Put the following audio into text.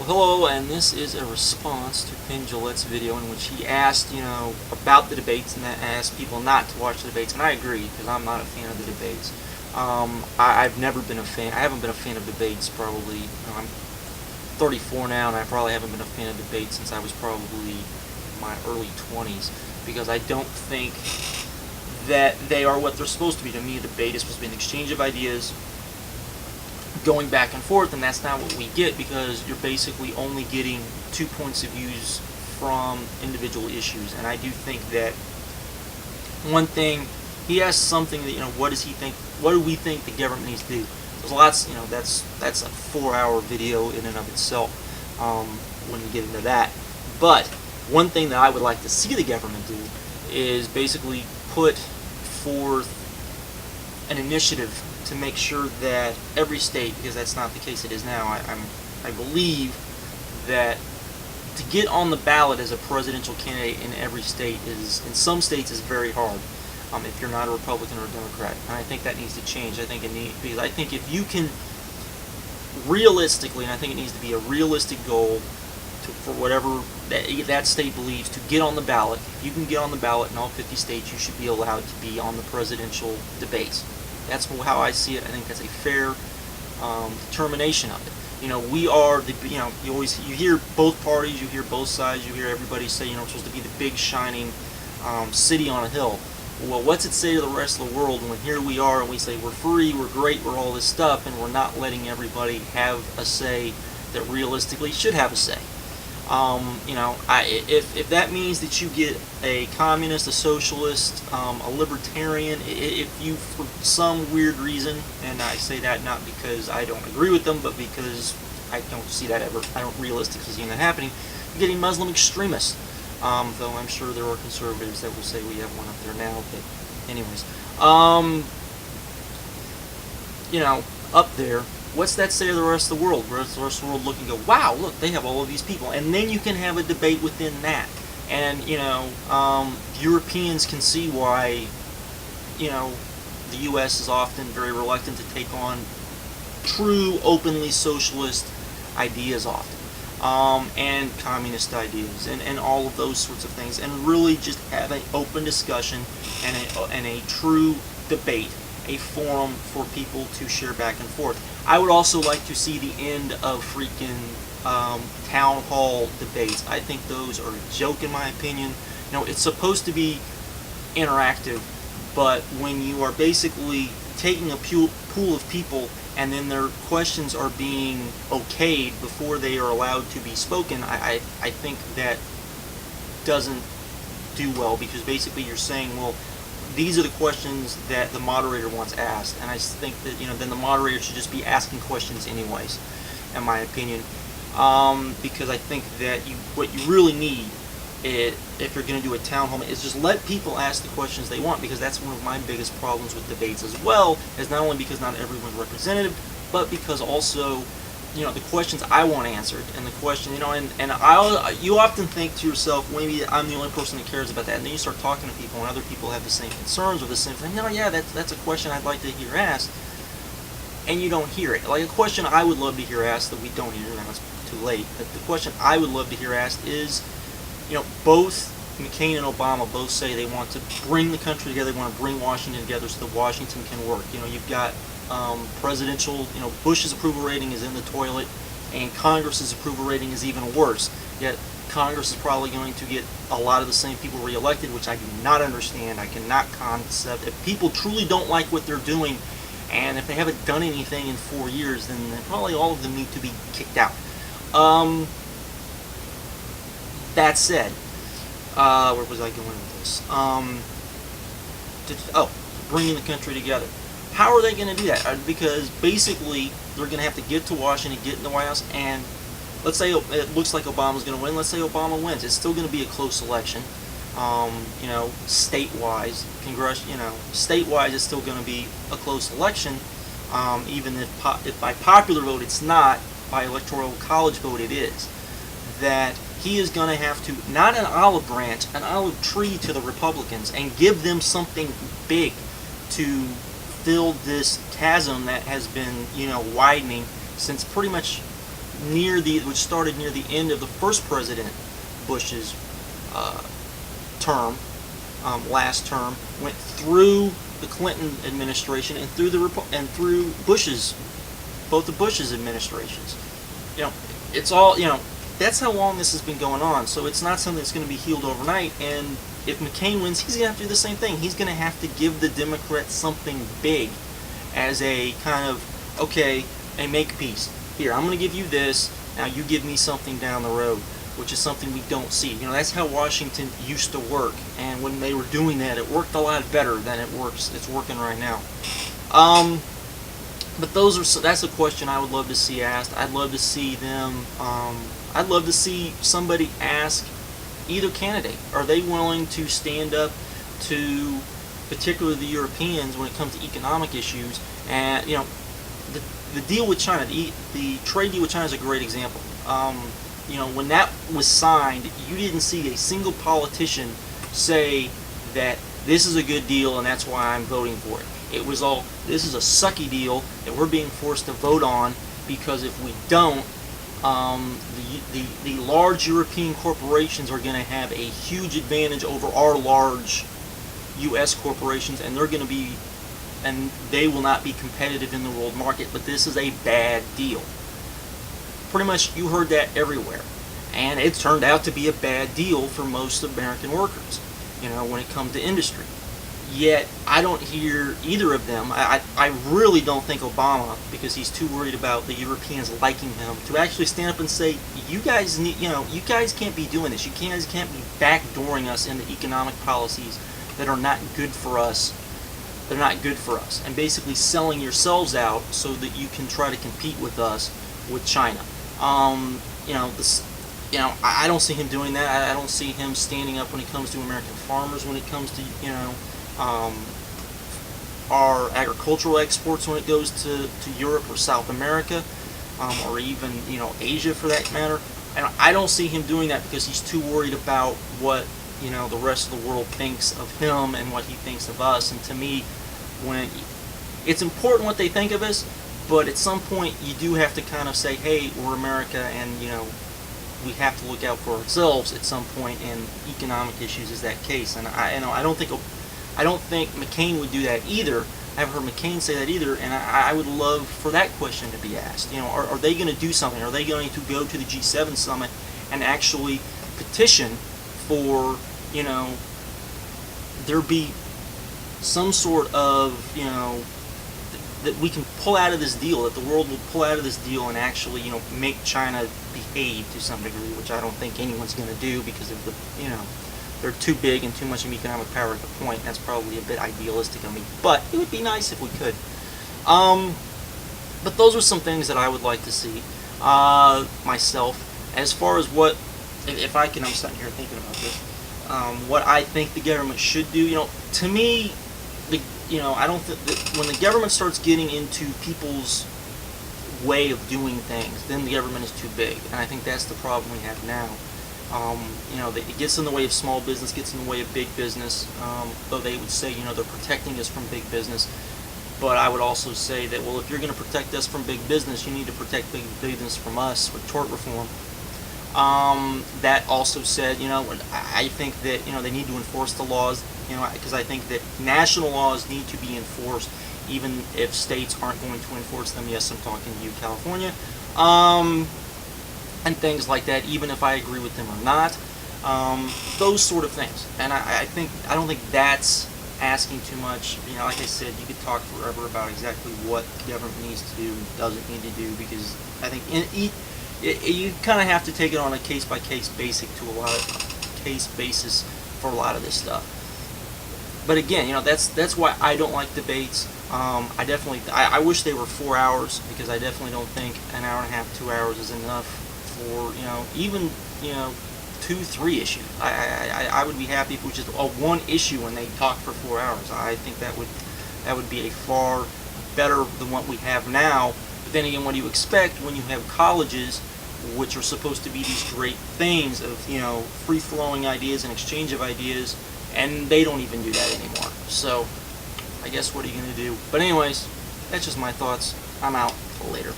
Well, hello, and this is a response to Penn video in which he asked, about the debates and that asked people not to watch the debates, and I agree because I'm not a fan of the debates. I've never been a fan. I haven't been a fan of debates probably. I'm 34 now, and I probably haven't been a fan of debates since I was probably my early 20s because I don't think that they are what they're supposed to be. To me, a debate is supposed to be an exchange of ideas going back and forth, and that's not what we get because you're basically only getting 2 points of views from individual issues. And I do think that one thing he asked something that what does he think? What do we think the government needs to do? There's lots. That's a 4-hour video in and of itself. When we get into that, but one thing that I would like to see the government do is basically put forth an initiative to make sure that every state, because that's not the case it is now, I believe that to get on the ballot as a presidential candidate in every state is, in some states, is very hard if you're not a Republican or a Democrat. And I think that needs to change. I think because I think if you can realistically, and I think it needs to be a realistic goal for whatever that state believes, to get on the ballot. If you can get on the ballot in all 50 states, you should be allowed to be on the presidential debates. That's how I see it. I think that's a fair determination of it. We are the, you hear both parties, you hear both sides, you hear everybody say, we're supposed to be the big shining city on a hill. Well, what's it say to the rest of the world when here we are and we say we're free, we're great, we're all this stuff, and we're not letting everybody have a say that realistically should have a say? If that means that you get a communist, a socialist, a libertarian, if you, for some weird reason, and I say that not because I don't agree with them, but because I don't see that ever, I don't realistically see that happening, you're getting Muslim extremists. Though I'm sure there are conservatives that will say we have one up there now, but anyways, up there. What's that say to the rest of the world? The rest of the world look and go, wow, look, they have all of these people. And then you can have a debate within that. And, Europeans can see why, the U.S. is often very reluctant to take on true, openly socialist ideas often. And communist ideas, and all of those sorts of things. And really just have an open discussion and a true debate. A forum for people to share back and forth. I would also like to see the end of freaking town hall debates. I think those are a joke in my opinion. It's supposed to be interactive, but when you are basically taking a pool of people and then their questions are being okayed before they are allowed to be spoken, I think that doesn't do well, because basically you're saying, well, these are the questions that the moderator wants asked, and I think that then the moderator should just be asking questions anyways, in my opinion, because I think that what you really need, if you're going to do a town hall, is just let people ask the questions they want, because that's one of my biggest problems with debates as well, is not only because not everyone's representative, but because also the questions I want answered, and the question, you often think to yourself, maybe I'm the only person that cares about that, and then you start talking to people, and other people have the same concerns or the same thing. That's a question I'd like to hear asked, and you don't hear it. Like a question I would love to hear asked that we don't hear, now it's too late, but the question I would love to hear asked is, both McCain and Obama both say they want to bring the country together, they want to bring Washington together so that Washington can work. You've got presidential, Bush's approval rating is in the toilet, and Congress's approval rating is even worse. Yet Congress is probably going to get a lot of the same people reelected, which I do not understand. I cannot concept. If people truly don't like what they're doing, and if they haven't done anything in 4 years, then probably all of them need to be kicked out. That said, where was I going with this? Bringing the country together. How are they going to do that? Because basically, they're going to have to get to Washington, get in the White House, and let's say it looks like Obama's going to win. Let's say Obama wins. It's still going to be a close election. State-wise, state-wise, it's still going to be a close election. Even if by popular vote it's not, by electoral college vote it is. That he is going to have to, not an olive branch, an olive tree to the Republicans, and give them something big to fill this chasm that has been, widening since pretty much which started near the end of the first President Bush's term, last term, went through the Clinton administration and through both the Bush's administrations. It's all, that's how long this has been going on. So it's not something that's going to be healed overnight. And if McCain wins, he's going to have to do the same thing. He's going to have to give the Democrats something big as a kind of, okay, a makepeace. Here, I'm going to give you this. Now you give me something down the road, which is something we don't see. That's how Washington used to work. And when they were doing that, it worked a lot better than it's working right now. But that's a question I would love to see asked. I'd love to see them, I'd love to see somebody ask either candidate, are they willing to stand up to particularly the Europeans when it comes to economic issues? And the deal with China, the trade deal with China is a great example. When that was signed, you didn't see a single politician say that this is a good deal and that's why I'm voting for it. It was all, this is a sucky deal that we're being forced to vote on, because if we don't, the large European corporations are going to have a huge advantage over our large U.S. corporations, and they will not be competitive in the world market. But this is a bad deal. Pretty much, you heard that everywhere, and it turned out to be a bad deal for most American workers. When it comes to industry. Yet, I don't hear either of them. I really don't think Obama, because he's too worried about the Europeans liking him, to actually stand up and say, you guys can't be doing this. You guys can't be backdooring us into economic policies that are not good for us. They're not good for us. And basically selling yourselves out so that you can try to compete with us, with China. I don't see him doing that. I don't see him standing up when it comes to American farmers, when it comes to, our agricultural exports when it goes to Europe or South America, or even, Asia for that matter. And I don't see him doing that because he's too worried about what, the rest of the world thinks of him and what he thinks of us. And to me, it's important what they think of us, but at some point you do have to kind of say, hey, we're America, and, we have to look out for ourselves at some point, and economic issues is that case. And I don't think McCain would do that either. I haven't heard McCain say that either, and I would love for that question to be asked. Are they going to do something? Are they going to go to the G7 summit and actually petition for, there be some sort of, that we can pull out of this deal, that the world will pull out of this deal and actually, make China behave to some degree, which I don't think anyone's going to do because of the, they're too big and too much of economic power at the point. That's probably a bit idealistic of me, but it would be nice if we could. But those are some things that I would like to see myself. As far as what, if I can, I'm sitting here thinking about this, what I think the government should do. To me, I don't think that when the government starts getting into people's way of doing things, then the government is too big, and I think that's the problem we have now. It gets in the way of small business, gets in the way of big business, though they would say, they're protecting us from big business. But I would also say that, well, if you're going to protect us from big business, you need to protect big business from us with tort reform. That also said, I think that, they need to enforce the laws, because I think that national laws need to be enforced, even if states aren't going to enforce them. Yes, I'm talking to you, California. And things like that, even if I agree with them or not. Those sort of things. And I don't think that's asking too much. Like I said, you could talk forever about exactly what the government needs to do and doesn't need to do, because I think you kind of have to take it on a case-by-case basis for a lot of this stuff. But again, that's why I don't like debates. I wish they were 4 hours, because I definitely don't think an hour and a half, 2 hours is enough for, even, 2-3 issues. I would be happy if it was just one issue and they talked for 4 hours. I think that would be a far better than what we have now. But then again, what do you expect when you have colleges, which are supposed to be these great things of, free-flowing ideas and exchange of ideas, and they don't even do that anymore. So, I guess what are you going to do? But anyways, that's just my thoughts. I'm out. Later.